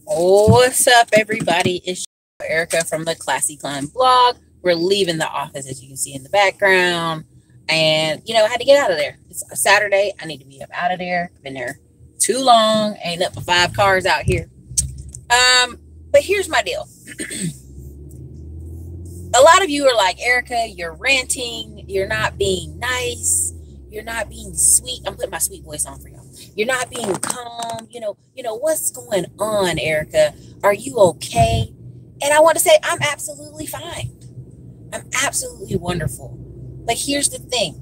What's up, everybody? It's Erica from the Classy Climb blog. We're leaving the office, as you can see in the background. And, I had to get out of there. It's a Saturday. I need to be up out of there. I've been there too long. Ain't up for 5 cars out here. But here's my deal. A lot of you are like, Erica, you're ranting. You're not being nice. You're not being sweet. I'm putting my sweet voice on for y'all. You're not being calm. What's going on, Erica? Are you okay? And I want to say, I'm absolutely fine. I'm absolutely wonderful. But here's the thing.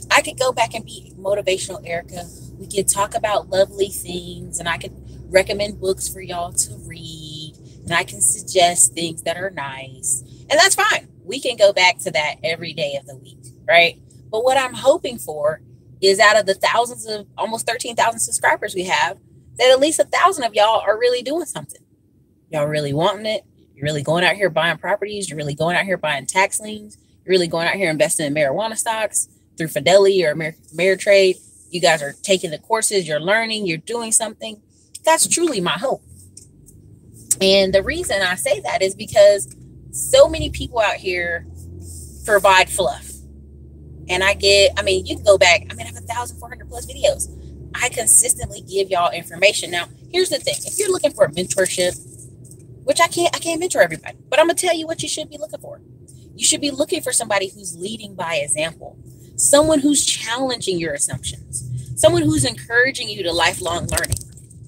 I could go back and be motivational Erica. We could talk about lovely things, and I could recommend books for y'all to read, and I can suggest things that are nice. And that's fine. We can go back to that every day of the week, right? But what I'm hoping for is out of the thousands of almost 13,000 subscribers we have, that at least 1,000 of y'all are really doing something. Y'all really wanting it. You're really going out here buying properties. You're really going out here buying tax liens. You're really going out here investing in marijuana stocks through Fidelity or Ameritrade. You guys are taking the courses. You're learning. You're doing something. That's truly my hope. And the reason I say that is because so many people out here provide fluff. And you can go back. I have 1,400 plus videos. I consistently give y'all information. Now, here's the thing. If you're looking for a mentorship, which I can't mentor everybody, but I'm going to tell you what you should be looking for. You should be looking for somebody who's leading by example, someone who's challenging your assumptions, someone who's encouraging you to lifelong learning.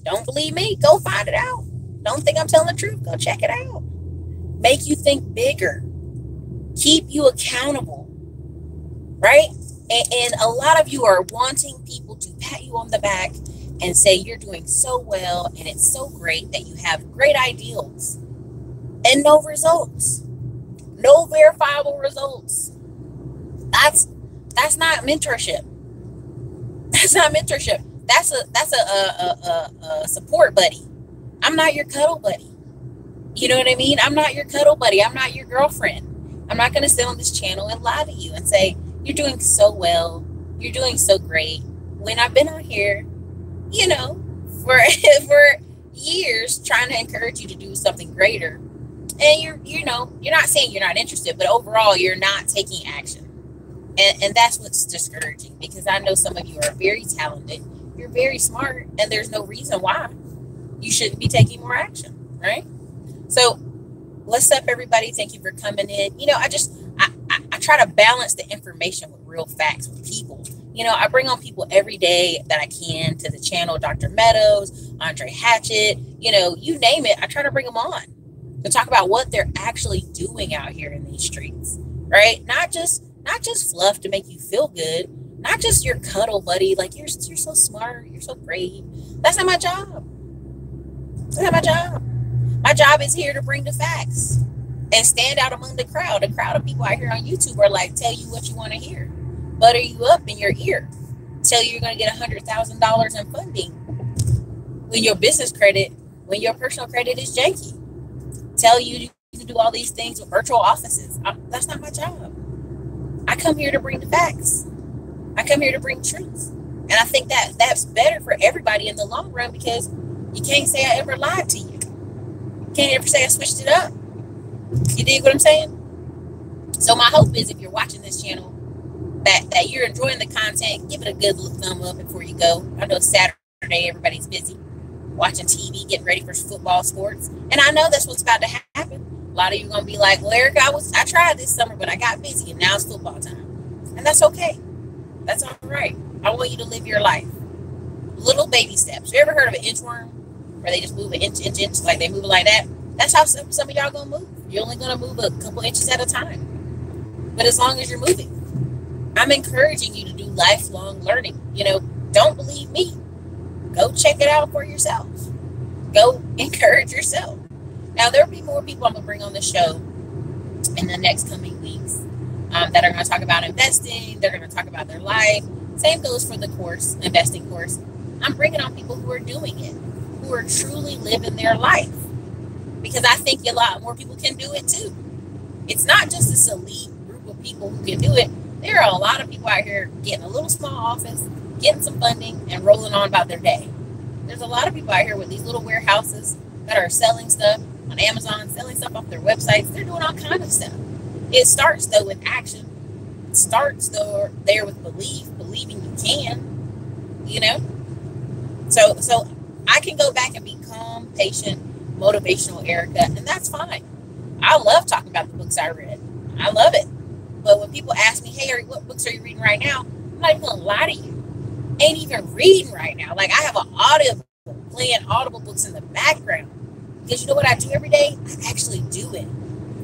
Don't believe me? Go find it out. Don't think I'm telling the truth. Go check it out. Make you think bigger. Keep you accountable. Right? And a lot of you are wanting people to pat you on the back and say you're doing so well and it's so great that you have great ideals and no results, no verifiable results. That's not mentorship. That's not mentorship. That's a support buddy. I'm not your cuddle buddy. You know what I mean? I'm not your cuddle buddy. I'm not your girlfriend. I'm not going to sit on this channel and lie to you and say, you're doing so well. You're doing so great. When I've been on here, for years trying to encourage you to do something greater. And you're not saying you're not interested, but overall you're not taking action. And that's what's discouraging, because I know some of you are very talented. You're very smart, and there's no reason why you shouldn't be taking more action, right? So what's up, everybody? Thank you for coming in. I try to balance the information with real facts with people. I bring on people every day that I can to the channel. Dr. Meadows, Andre Hatchett, you name it. I try to bring them on to talk about what they're actually doing out here in these streets, right? Not just fluff to make you feel good. Not just your cuddle buddy. Like you're so smart. You're so great. That's not my job. That's not my job. My job is here to bring the facts and stand out among the crowd. A crowd of people out here on YouTube are like, tell you what you want to hear. Butter you up in your ear. Tell you you're going to get $100,000 in funding when your personal credit is janky. Tell you you can do all these things with virtual offices. That's not my job. I come here to bring the facts. I come here to bring truth. And I think that's better for everybody in the long run, because you can't say I ever lied to you. You can't ever say I switched it up. You dig what I'm saying? So my hope is, if you're watching this channel, that you're enjoying the content. Give it a good thumb up before you go. I know Saturday everybody's busy watching TV, getting ready for football, sports. And I know that's what's about to happen. A lot of you are going to be like, well, Erica, I tried this summer, but I got busy, and now it's football time. And that's okay. That's all right. I want you to live your life. Little baby steps. You ever heard of an inchworm, where they just move an inch, like they move it like that? That's how some of y'all going to move. You're only going to move a couple inches at a time. But as long as you're moving, I'm encouraging you to do lifelong learning. Don't believe me. Go check it out for yourself. Go encourage yourself. Now, there'll be more people I'm going to bring on the show in the next coming weeks that are going to talk about investing. They're going to talk about their life. Same goes for the course, investing course. I'm bringing on people who are doing it, who are truly living their life. Because I think a lot more people can do it too. It's not just this elite group of people who can do it. There are a lot of people out here getting a little small office, getting some funding, and rolling on about their day. There's a lot of people out here with these little warehouses that are selling stuff on Amazon, selling stuff off their websites. They're doing all kinds of stuff. It starts though with action. It starts though there with believing you can, you know? So I can go back and be calm, patient, motivational Erica, and that's fine. I love talking about the books I read. I love it. But when people ask me, hey, what books are you reading right now? I'm not even going to lie to you. Ain't even reading right now. Like, I have an audible, playing Audible books in the background. Because you know what I do every day? I actually do it.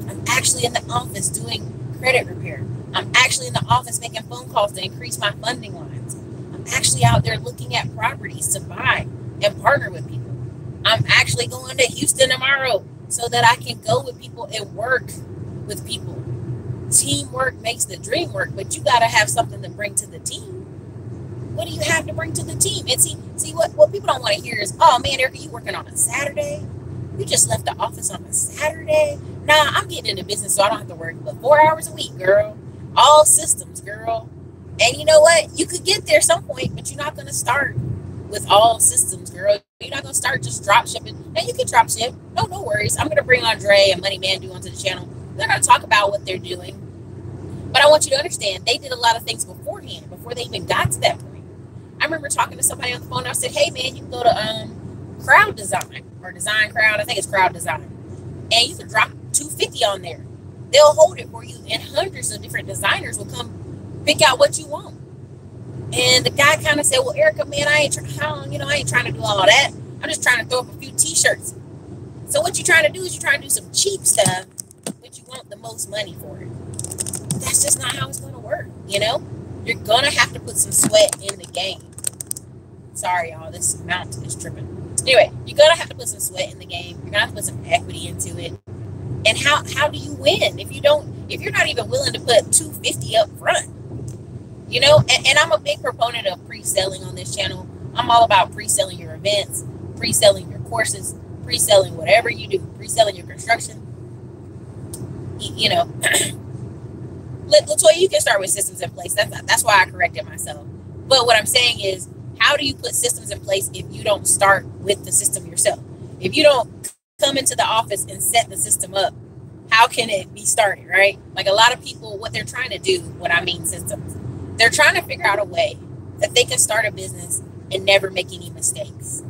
I'm actually in the office doing credit repair. I'm actually in the office making phone calls to increase my funding lines. I'm actually out there looking at properties to buy and partner with people. I'm actually going to Houston tomorrow so that I can go with people and work with people. Teamwork makes the dream work, but you got to have something to bring to the team. What do you have to bring to the team? And see what people don't want to hear is, oh man, Erica, you working on a Saturday? You just left the office on a Saturday? Nah, I'm getting into business so I don't have to work but 4 hours a week, girl. All systems, girl. And you know what? You could get there some point, but you're not going to start with all systems, girl. You're not going to start just drop shipping. Now, you can drop ship. No worries. I'm going to bring Andre and Money Mandu onto the channel. They're going to talk about what they're doing. But I want you to understand, they did a lot of things beforehand, before they even got to that point. I remember talking to somebody on the phone, and I said, hey, man, you can go to Crowd Design, or Design Crowd. I think it's Crowd Design. And you can drop $250 on there. They'll hold it for you, and hundreds of different designers will come pick out what you want. And the guy kind of said, well, Erica, man, I ain't trying to do all that. I'm just trying to throw up a few t-shirts. So what you're trying to do is you're trying to do some cheap stuff, but you want the most money for it. That's just not how it's going to work, you know? You're going to have to put some sweat in the game. Sorry, y'all, this mountain is tripping. Anyway, you're going to have to put some sweat in the game. You're going to have to put some equity into it. And how do you win if you're not even willing to put $250 up front? You know, and I'm a big proponent of pre-selling on this channel. I'm all about pre-selling your events, pre-selling your courses, pre-selling whatever you do, pre-selling your construction. You know, Latoya, you can start with systems in place. That's why I corrected myself. But what I'm saying is, how do you put systems in place if you don't start with the system yourself? If you don't come into the office and set the system up, how can it be started, right? Like a lot of people, what they're trying to do, when I mean systems, they're trying to figure out a way that they can start a business and never make any mistakes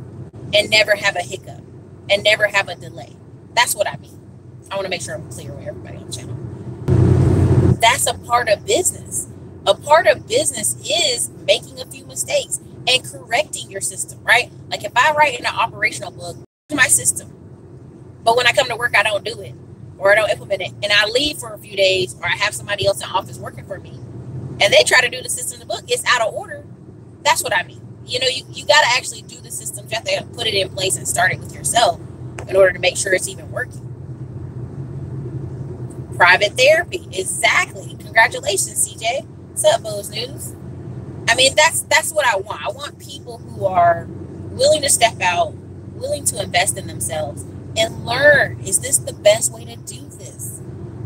and never have a hiccup and never have a delay. That's what I mean. I want to make sure I'm clear with everybody on the channel. That's a part of business. A part of business is making a few mistakes and correcting your system, right? Like if I write in an operational book, my system, but when I come to work, I don't do it or I don't implement it, and I leave for a few days, or I have somebody else in office working for me, and they try to do the system in the book, it's out of order. That's what I mean. You know, you got to actually do the system. You have to put it in place and start it with yourself in order to make sure it's even working. Private therapy. Exactly. Congratulations, CJ. What's up, Bose News? I mean, that's what I want. I want people who are willing to step out, willing to invest in themselves and learn. Is this the best way to do this?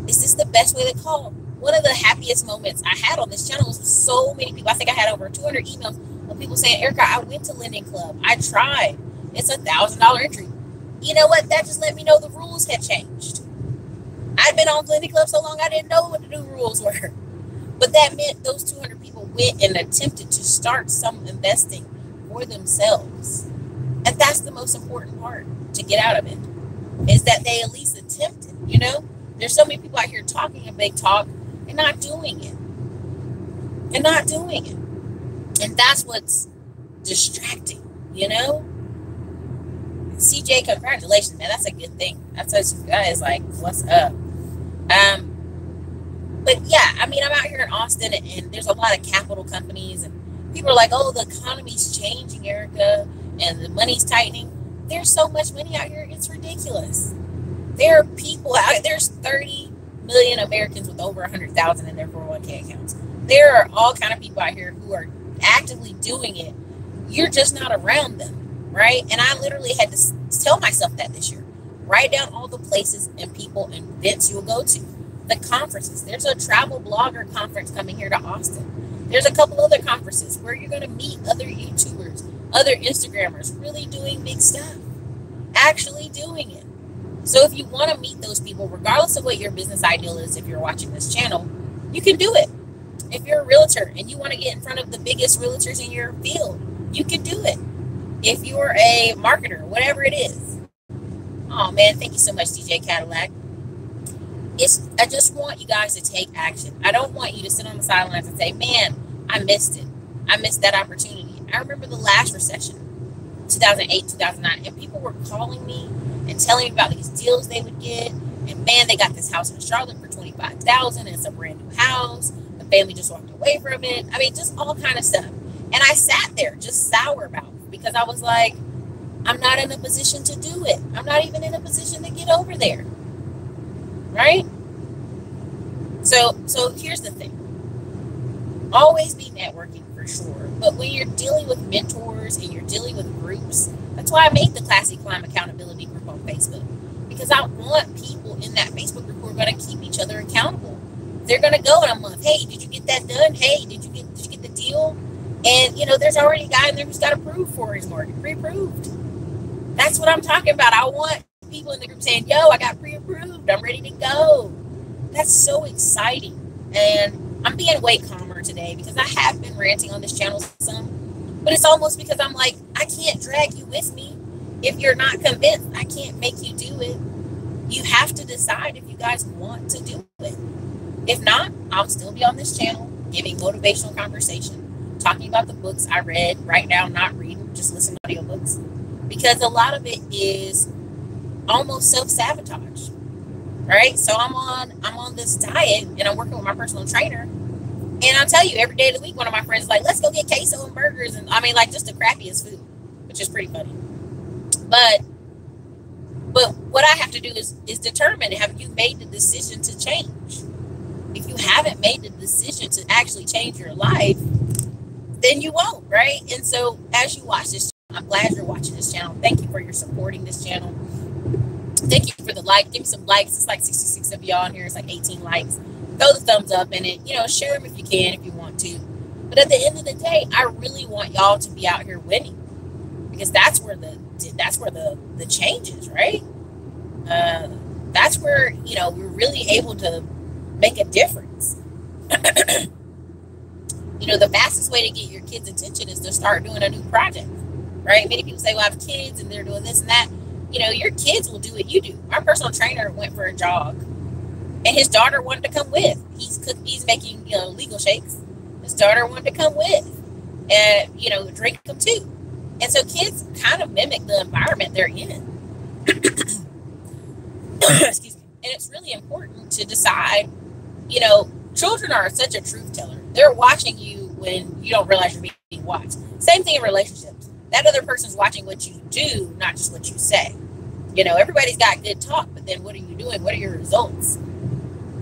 Is this the best way to call? One of the happiest moments I had on this channel was so many people. I think I had over 200 emails of people saying, Erica, I went to Lending Club. I tried. It's $1,000 entry. You know what? That just let me know the rules had changed. I'd been on Lending Club so long I didn't know what the new rules were. But that meant those 200 people went and attempted to start some investing for themselves. And that's the most important part to get out of it, is that they at least attempted, you know? There's so many people out here talking a big talk and not doing it. And not doing it. And that's what's distracting, you know? CJ, congratulations, man. That's a good thing. That's what guys like, what's up? But yeah, I mean, I'm out here in Austin, and there's a lot of capital companies, and people are like, oh, the economy's changing, Erica, and the money's tightening. There's so much money out here, it's ridiculous. There are people out, there's 30 million Americans with over 100,000 in their 401k accounts. There are all kind of people out here who are actively doing it. You're just not around them, right? And I literally had to tell myself that this year. Write down all the places and people and events you'll go to. The conferences. There's a travel blogger conference coming here to Austin. There's a couple other conferences where you're going to meet other YouTubers, other Instagrammers, really doing big stuff. actually doing it. So if you want to meet those people, regardless of what your business ideal is, if you're watching this channel, you can do it. If you're a realtor and you want to get in front of the biggest realtors in your field, you can do it. If you're a marketer, whatever it is. Oh man, thank you so much, DJ Cadillac. I just want you guys to take action. I don't want you to sit on the sidelines and say, man, I missed it. I missed that opportunity. I remember the last recession, 2008, 2009, and people were calling me and telling me about these deals they would get. And man, they got this house in Charlotte for $25,000 and it's a brand new house. The family just walked away from it. I mean, just all kind of stuff. And I sat there just sour about it because I was like, I'm not in a position to do it. I'm not even in a position to get over there. Right? So here's the thing. Always be networking for sure. But when you're dealing with mentors and you're dealing with groups, that's why I made the Classy Climb Accountability group on Facebook. Because I want people in that Facebook group who are going to keep each other accountable. They're going to go in a month. Hey, did you get that done? Hey, did you get the deal? And, you know, there's already a guy in there who's got approved for his mortgage, pre-approved. That's what I'm talking about. I want people in the group saying, yo, I got pre-approved. I'm ready to go. That's so exciting. And I'm being way calmer today because I have been ranting on this channel some. But it's almost because I'm like, I can't drag you with me. If you're not convinced, I can't make you do it. You have to decide if you guys want to do it. If not, I'll still be on this channel giving motivational conversation, talking about the books I read right now, not reading, just listen to audiobooks. Because a lot of it is almost self-sabotage, right? So I'm on this diet and I'm working with my personal trainer. And I'll tell you, every day of the week, one of my friends is like, let's go get queso and burgers. And I mean, like just the crappiest food, which is pretty funny. But what I have to do is determine, have you made the decision to change? If you haven't made the decision to actually change your life, then you won't, right? And so as you watch this, I'm glad you're watching this channel. Thank you for your supporting this channel. Thank you for the like. Give me some likes. It's like 66 of y'all in here. It's like 18 likes. Throw the thumbs up in it. You know, share them if you can, if you want to. But at the end of the day, I really want y'all to be out here winning, because that's where the change is, right? That's where, you know, we're really able to make a difference. You know, the fastest way to get your kids' attention is to start doing a new project, right? Many people say, well, I have kids and they're doing this and that. You know, your kids will do what you do. Our personal trainer went for a jog and his daughter wanted to come with. He's making, you know, legal shakes. His daughter wanted to come with and, you know, drink them too. And so kids kind of mimic the environment they're in. Excuse me. And it's really important to decide, you know, children are such a truth teller. They're watching you when you don't realize you're being watched. Same thing in relationships. That other person's watching what you do, not just what you say. You know, everybody's got good talk, but then what are you doing? What are your results?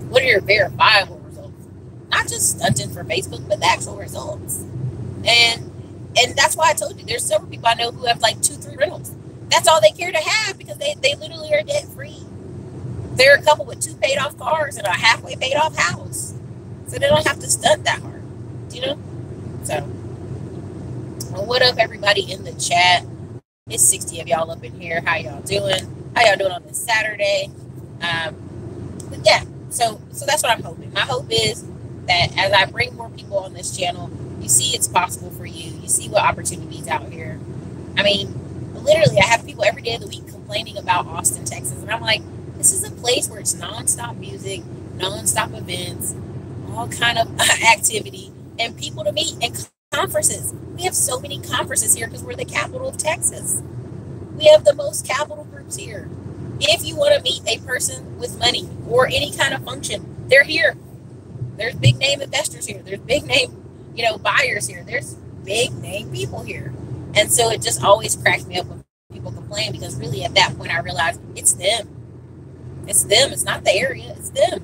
What are your verifiable results? Not just stunting for Facebook, but the actual results. And that's why I told you, there's several people I know who have like 2-3 rentals. That's all they care to have because they literally are debt free. There are a couple with 2 paid off cars and a halfway paid off house. So they don't have to stunt that hard, you know? So, well, what up, everybody in the chat? It's 60 of y'all up in here. How y'all doing? How y'all doing on this Saturday? But yeah, so that's what I'm hoping. My hope is that as I bring more people on this channel, you see it's possible for you. You see what opportunities out here. I mean, literally, I have people every day of the week complaining about Austin, Texas. And I'm like, this is a place where it's nonstop music, nonstop events, all kind of activity, and people to meet, and conferences. We have so many conferences here because we're the capital of Texas. We have the most capital groups here. If you want to meet a person with money or any kind of function, they're here. There's big name investors here. There's big name, you know, buyers here. There's big name people here. And so it just always cracks me up when people complain, because really at that point I realize it's them. It's them. It's not the area. It's them.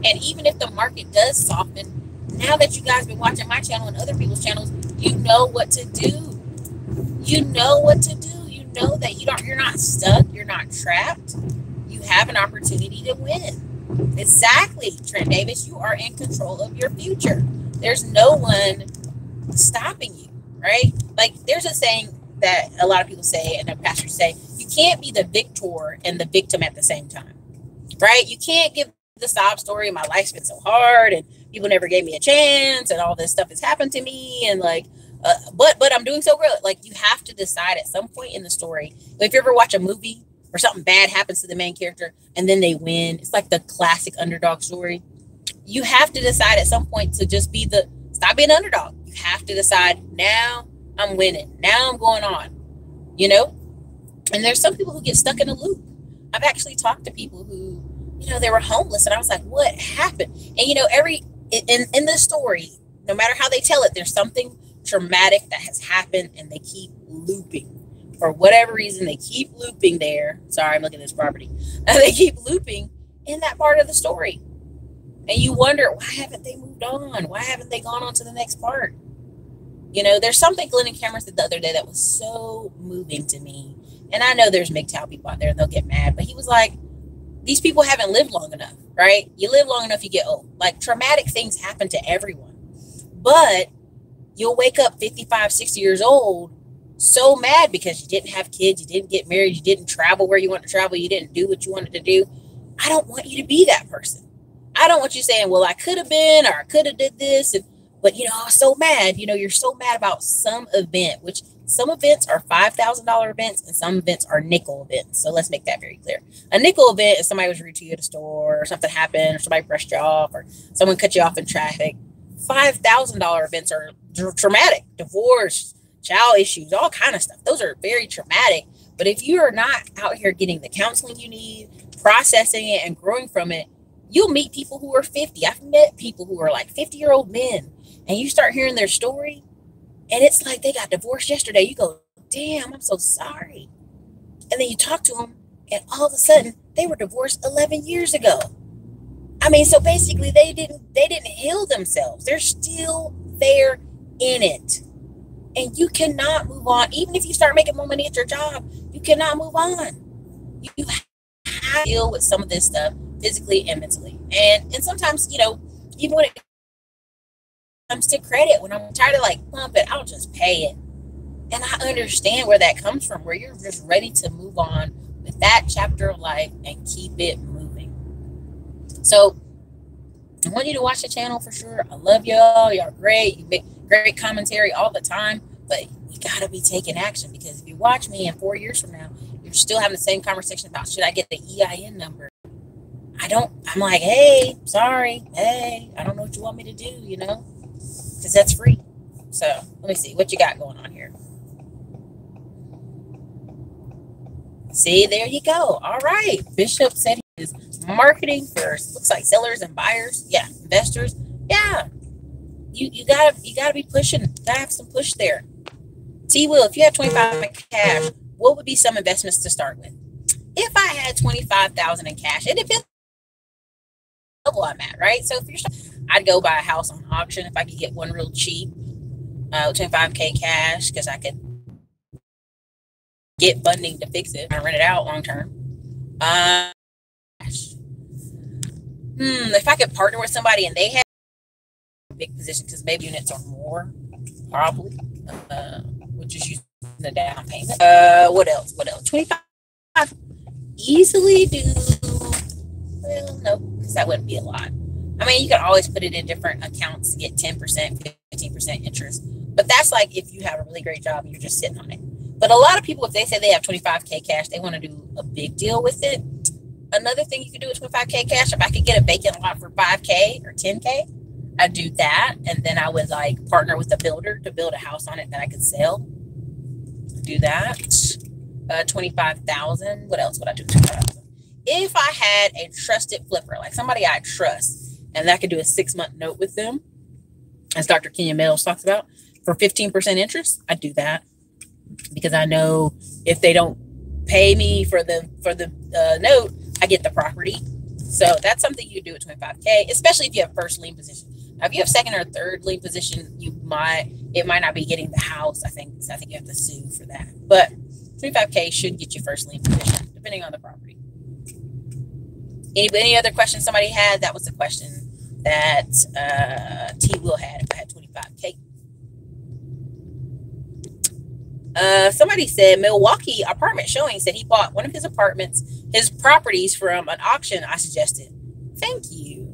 And even if the market does soften, now that you guys have been watching my channel and other people's channels, you know what to do. You know what to do. You know that you're not stuck. You're not trapped. You have an opportunity to win. Exactly, Trent Davis. You are in control of your future. There's no one stopping you, right? Like, there's a saying that a lot of people say and the pastors say, you can't be the victor and the victim at the same time, right? You can't give the sob story. My life's been so hard and people never gave me a chance and all this stuff has happened to me. And like, but I'm doing so good. Like, you have to decide at some point in the story. If you ever watch a movie or something bad happens to the main character and then they win, it's like the classic underdog story. You have to decide at some point to just stop being an underdog. You have to decide, now I'm winning. Now I'm going on, you know? And there's some people who get stuck in a loop. I've actually talked to people who, you know, they were homeless and I was like, what happened? And, you know, in the story, no matter how they tell it, there's something traumatic that has happened and they keep looping. For whatever reason, they keep looping there. Sorry, I'm looking at this property. They keep looping in that part of the story. And you wonder, why haven't they moved on? Why haven't they gone on to the next part? You know, there's something Glenn and Cameron said the other day that was so moving to me. And I know there's MGTOW people out there and they'll get mad, but he was like, these people haven't lived long enough, right? You live long enough, you get old. Like, traumatic things happen to everyone. But you'll wake up 55, 60 years old so mad because you didn't have kids, you didn't get married, you didn't travel where you wanted to travel, you didn't do what you wanted to do. I don't want you to be that person. I don't want you saying, well, I could have been, or I could have did this, but, you know, I was so mad. You know, you're so mad about some event, which some events are $5,000 events and some events are nickel events. So let's make that very clear. A nickel event is somebody was rude to you at a store, or something happened, or somebody brushed you off, or someone cut you off in traffic. $5,000 events are traumatic. Divorce, child issues, all kind of stuff. Those are very traumatic. But if you are not out here getting the counseling you need, processing it and growing from it, you'll meet people who are 50. I've met people who are like 50-year-old men, and you start hearing their story and it's like they got divorced yesterday. You go, damn, I'm so sorry. And then you talk to them and all of a sudden they were divorced 11 years ago. I mean, so basically they didn't heal themselves. They're still there in it. And you cannot move on. Even if you start making more money at your job, you cannot move on. You have to deal with some of this stuff physically and mentally. And sometimes, you know, even when it comes to credit, when I'm tired of like pump it, I'll just pay it. And I understand where that comes from, where you're just ready to move on with that chapter of life and keep it moving. So I want you to watch the channel for sure. I love y'all. Y'all are great. You make great commentary all the time, but you got to be taking action, because if you watch me in 4 years from now, you're still having the same conversation about, should I get the EIN number? I'm like, hey, sorry. Hey, I don't know what you want me to do, you know, because that's free. So let me see what you got going on here. See, there you go. All right. Bishop said he is marketing for, looks like sellers and buyers. Yeah. Investors. Yeah. You gotta be pushing. Gotta have some push there. T Will, if you have 25 in cash, what would be some investments to start with? If I had 25,000 in cash, it depends on the level I'm at, right? So if you're, I'd go buy a house on auction if I could get one real cheap, 25K cash, because I could get funding to fix it and rent it out long term. If I could partner with somebody and they had a big position, because maybe units are more, probably, which is using the down payment. What else? 25. Easily do, well, no, because that wouldn't be a lot. I mean, you can always put it in different accounts to get 10%, 15% interest. But that's like if you have a really great job and you're just sitting on it. But a lot of people, if they say they have 25K cash, they want to do a big deal with it. Another thing you could do with 25K cash, if I could get a vacant lot for 5K or 10K, I'd do that. And then I would like partner with a builder to build a house on it that I could sell. Do that. 25,000. What else would I do? 25,000. If I had a trusted flipper, like somebody I trust, and I could do a 6-month note with them, as Dr. Kenya Mills talks about, for 15% interest, I'd do that, because I know if they don't pay me for the note, I get the property. So that's something you do at 25K, especially if you have first lien position. Now, if you have second or third lien position, it might not be getting the house. I think you have to sue for that. But 25K should get you first lien position, depending on the property. Any other questions somebody had? That was the question that T Will had if I had 25K. Somebody said Milwaukee apartment showing said he bought one of his properties from an auction I suggested. Thank you.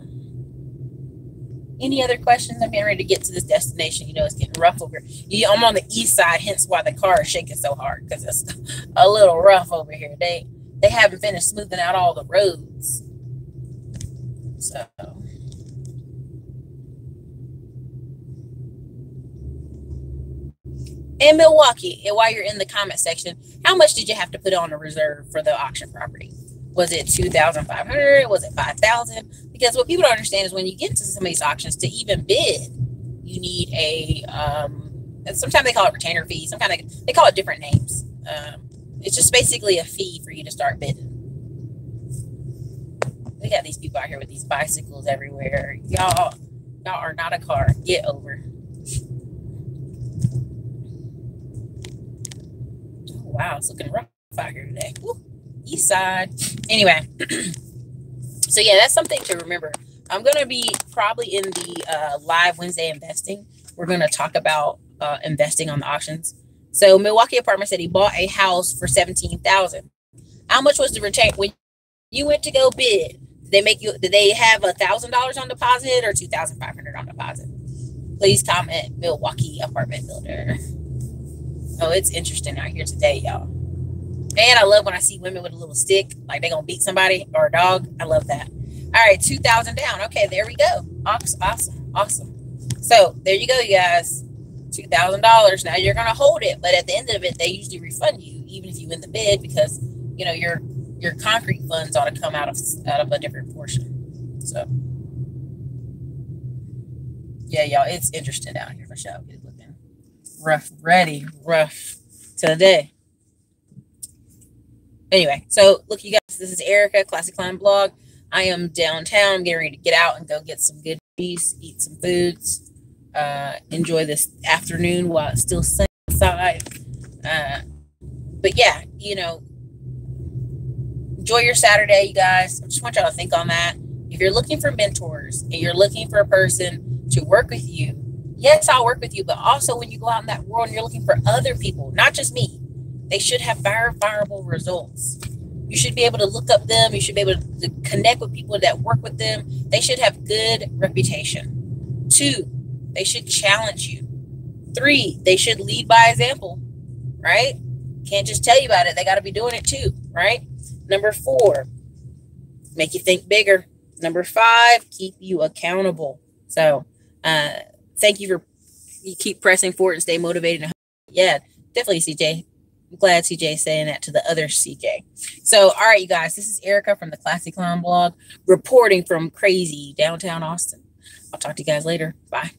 Any other questions? I'm getting ready to get to this destination. You know, it's getting rough over here. I'm on the east side, hence why the car is shaking so hard, because it's a little rough over here. They haven't finished smoothing out all the roads. So in Milwaukee, and while you're in the comment section, how much did you have to put on a reserve for the auction property? Was it $2,500? Was it $5,000? Because what people don't understand is when you get into some of these auctions, to even bid, you need a sometimes they call it retainer fee. Sometimes they call it different names. It's just basically a fee for you to start bidding. We got these people out here with these bicycles everywhere. Y'all are not a car. Get over. Oh, wow, it's looking rough out here today. Woo. East side. Anyway, so yeah, that's something to remember. I'm going to be probably in the live Wednesday investing. We're going to talk about investing on the auctions. So Milwaukee apartment said he bought a house for $17,000. How much was the retain when you went to go bid? Did they have $1,000 on deposit or $2,500 on deposit? Please comment, Milwaukee apartment builder. Oh, it's interesting out here today, y'all. And I love when I see women with a little stick, like they're going to beat somebody or a dog. I love that. All right, 2,000 down. Okay, there we go. Awesome. So there you go, you guys. $2,000. Now you're going to hold it, but at the end of it, they usually refund you, even if you win the bid, because you know your concrete funds ought to come out of a different portion. So yeah, y'all, it's interesting down here for sure. It's looking rough today. Anyway, so look, you guys, this is Erica, Classic Climb Blog. I am downtown. I'm getting ready to get out and go get some good peace, eat some foods, enjoy this afternoon while it's still sunny outside. But yeah, you know, enjoy your Saturday, you guys. I just want y'all to think on that. If you're looking for mentors and you're looking for a person to work with you, yes, I'll work with you, but also when you go out in that world and you're looking for other people, not just me, they should have verifiable results. You should be able to look up them. You should be able to connect with people that work with them. They should have good reputation. 2, they should challenge you. 3, they should lead by example, right? Can't just tell you about it. They got to be doing it too, right? Number 4, make you think bigger. Number 5, keep you accountable. So thank you you keep pressing forward and stay motivated. Yeah, definitely, CJ. I'm glad CJ is saying that to the other CJ. So, all right, you guys, this is Erica from the Classic Clown Blog reporting from crazy downtown Austin. I'll talk to you guys later. Bye.